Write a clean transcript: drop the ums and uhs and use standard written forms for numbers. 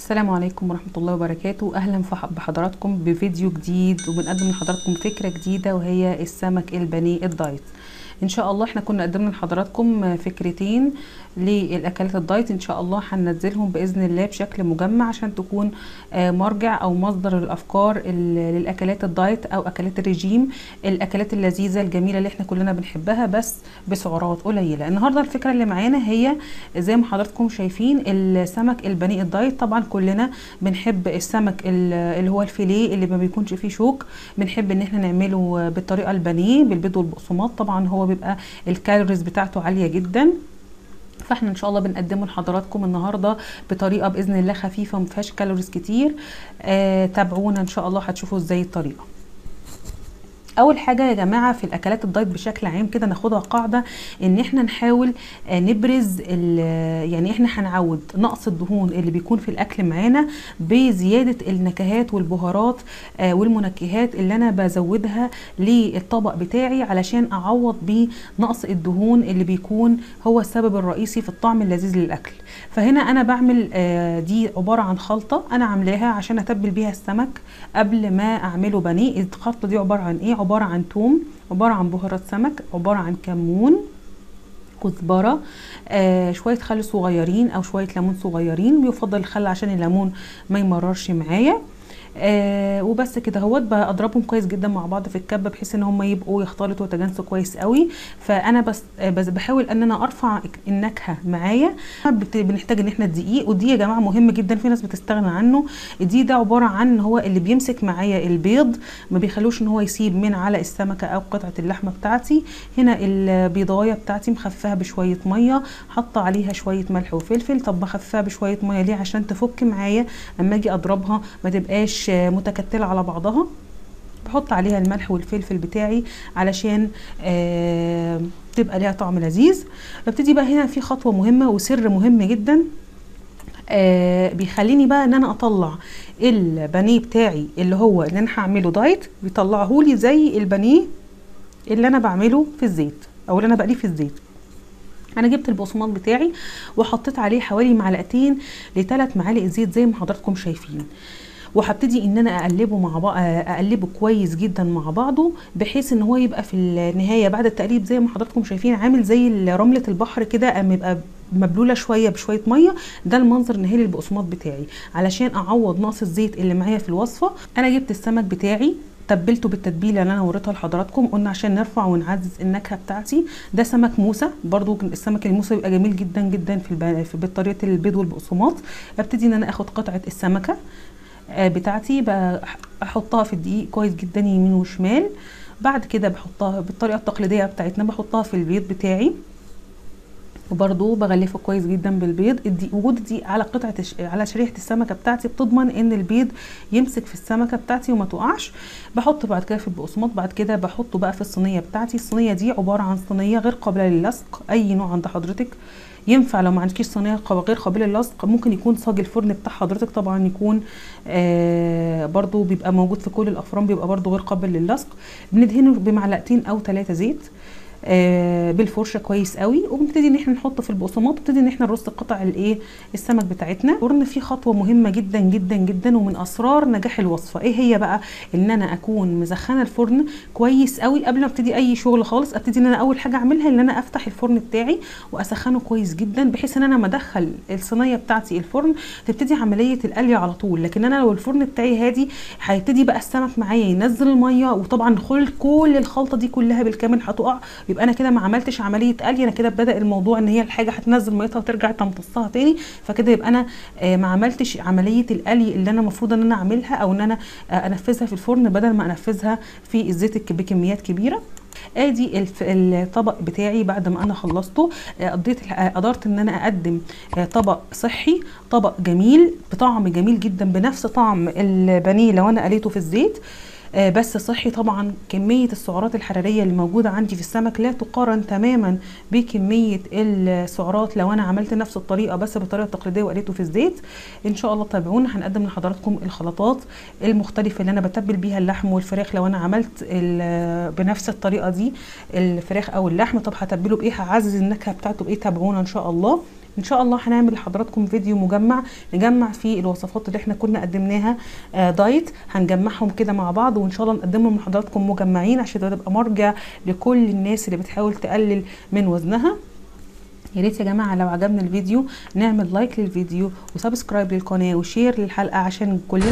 السلام عليكم ورحمة الله وبركاته. أهلا بحضراتكم بفيديو جديد، وبنقدم لحضراتكم فكرة جديدة وهي السمك البانيه الدايت. ان شاء الله احنا كنا قدمنا لحضراتكم فكرتين للاكلات الدايت، ان شاء الله هننزلهم باذن الله بشكل مجمع عشان تكون مرجع او مصدر الافكار للاكلات الدايت او اكلات الرجيم، الاكلات اللذيذه الجميله اللي احنا كلنا بنحبها بس بسعرات قليله. النهارده الفكره اللي معانا هي زي ما حضراتكم شايفين السمك البانيه الدايت. طبعا كلنا بنحب السمك اللي هو الفيليه اللي ما بيكونش فيه شوك، بنحب ان احنا نعمله بالطريقه البانيه بالبيض والبقسماط. طبعا هو بيبقى الكالوريز بتاعته عاليه جدا، فاحنا ان شاء الله بنقدمه لحضراتكم النهارده بطريقه باذن الله خفيفه وما فيهاش كالوريز كتير. تابعونا ان شاء الله هتشوفوا ازاي الطريقه. اول حاجه يا جماعه في الاكلات الدايت بشكل عام كده ناخدها قاعده ان احنا نحاول نبرز يعني احنا هنعود نقص الدهون اللي بيكون في الاكل معانا بزياده النكهات والبهارات والمنكهات اللي انا بزودها للطبق بتاعي علشان اعوض بنقص الدهون اللي بيكون هو السبب الرئيسي في الطعم اللذيذ للاكل. فهنا انا بعمل دي عباره عن خلطه انا عاملاها عشان اتبل بيها السمك قبل ما اعمله بانيه. الخلطه دي عباره عن ايه؟ عباره عن توم، عباره عن بهارات سمك، عباره عن كمون، كزبره، شويه خل صغيرين او شويه ليمون صغيرين، بيفضل الخل عشان الليمون ما يمررش معايا. وبس كده اهوت بضربهم كويس جدا مع بعض في الكبه بحيث ان هم يبقوا يختلطوا ويتجانسوا كويس قوي. فانا بس بحاول ان انا ارفع النكهه معايا. بنحتاج ان احنا الدقيق، ودي يا جماعه مهم جدا، في ناس بتستغنى عنه. الدقيق ده عباره عن هو اللي بيمسك معايا البيض، ما بيخلوش ان هو يسيب من على السمكه او قطعه اللحمه بتاعتي. هنا البيضايه بتاعتي مخففاها بشويه ميه، حاطه عليها شويه ملح وفلفل. طب بخففها بشويه ميه ليه؟ عشان تفك معايا اما اجي اضربها ما تبقاش متكتله على بعضها. بحط عليها الملح والفلفل بتاعي علشان تبقى ليها طعم لذيذ. ببتدي بقى هنا في خطوه مهمه وسر مهم جدا بيخليني بقى ان انا اطلع البانيه بتاعي اللي هو اللي انا هعمله دايت، بيطلعه لي زي البانيه اللي انا بعمله في الزيت او اللي انا بقليه في الزيت. انا جبت البقسماط بتاعي وحطيت عليه حوالي معلقتين ل3 معالق زيت زي ما حضراتكم شايفين، وهبتدي ان انا اقلبه مع بعض، اقلبه كويس جدا مع بعضه بحيث ان هو يبقى في النهايه بعد التقليب زي ما حضراتكم شايفين عامل زي رمله البحر كده، اما يبقى مبلوله شويه بشويه ميه. ده المنظر النهائي للبقسماط بتاعي. علشان اعوض نقص الزيت اللي معايا في الوصفه انا جبت السمك بتاعي تبلته بالتتبيله اللي انا وريتها لحضراتكم، قلنا عشان نرفع ونعزز النكهه بتاعتي. ده سمك موسى، برضو السمك الموسى بيبقى جميل جدا جدا في بطريقه البيض والبقسماط. ابتدي ان انا اخد قطعه السمكه بتاعتي بحطها في الدقيق كويس جدا يمين وشمال. بعد كده بحطها بالطريقه التقليديه بتاعتنا، بحطها في البيض بتاعي وبرضو بغلفه كويس جدا بالبيض. وجود الدقيق على شريحه السمكه بتاعتي بتضمن ان البيض يمسك في السمكه بتاعتي وما تقعش. بحط بعد كده في البقسماط، بعد كده بحطه بقى في الصينيه بتاعتي. الصينيه دي عباره عن صينيه غير قابله للصق، اي نوع عند حضرتك ينفع. لو ما عندكيش صينيه غير قابله للصق ممكن يكون صاج الفرن بتاع حضرتك، طبعا يكون برضو بيبقى موجود في كل الافران، بيبقى برضو غير قابل للصق. بندهنه بمعلقتين او 3 زيت بالفرشه كويس قوي، وبنبتدي ان احنا نحط في البقسماط ونبتدي ان احنا نرص قطع السمك بتاعتنا. الفرن فيه خطوه مهمه جدا جدا جدا ومن اسرار نجاح الوصفه. ايه هي بقى؟ ان انا اكون مسخنه الفرن كويس قوي قبل ما ابتدي اي شغل خالص. ابتدي ان انا اول حاجه اعملها ان انا افتح الفرن بتاعي واسخنه كويس جدا بحيث ان انا لما ادخل الصينيه بتاعتي الفرن تبتدي عمليه القلي على طول. لكن انا لو الفرن بتاعي هادي هيبتدي بقى السمك معايا ينزل الميه، وطبعا كل الخلطه دي كلها بالكامل هتقع، يبقى انا كده ما عملتش عمليه قلي. انا كده بدا الموضوع ان هي الحاجه هتنزل ميتها وترجع تمتصها تاني، فكده يبقى انا ما عملتش عمليه القلي اللي انا المفروض ان انا اعملها او ان انا انفذها في الفرن بدل ما انفذها في الزيت بكميات كبيره. ادي الطبق بتاعي بعد ما انا خلصته. قدرت ان انا اقدم طبق صحي، طبق جميل بطعم جميل جدا بنفس طعم البانيه لو انا قليته في الزيت، بس صحي. طبعا كمية السعرات الحرارية اللي موجودة عندي في السمك لا تقارن تماما بكمية السعرات لو انا عملت نفس الطريقة بس بالطريقة التقليدية وقليته في الزيت. ان شاء الله تابعونا، هنقدم لحضراتكم الخلطات المختلفة اللي انا بتبل بيها اللحم والفراخ لو انا عملت بنفس الطريقة دي الفراخ او اللحم. طب هتبله بايه؟ هعزز النكهة بتاعته بايه؟ تابعونا ان شاء الله. ان شاء الله هنعمل لحضراتكم فيديو مجمع نجمع فيه الوصفات اللي احنا كنا قدمناها دايت، هنجمعهم كده مع بعض وان شاء الله نقدمهم لحضراتكم مجمعين عشان تبقى مرجع لكل الناس اللي بتحاول تقلل من وزنها. يا ريت يا جماعه لو عجبنا الفيديو نعمل لايك للفيديو وسبسكرايب للقناه وشير للحلقه عشان كلنا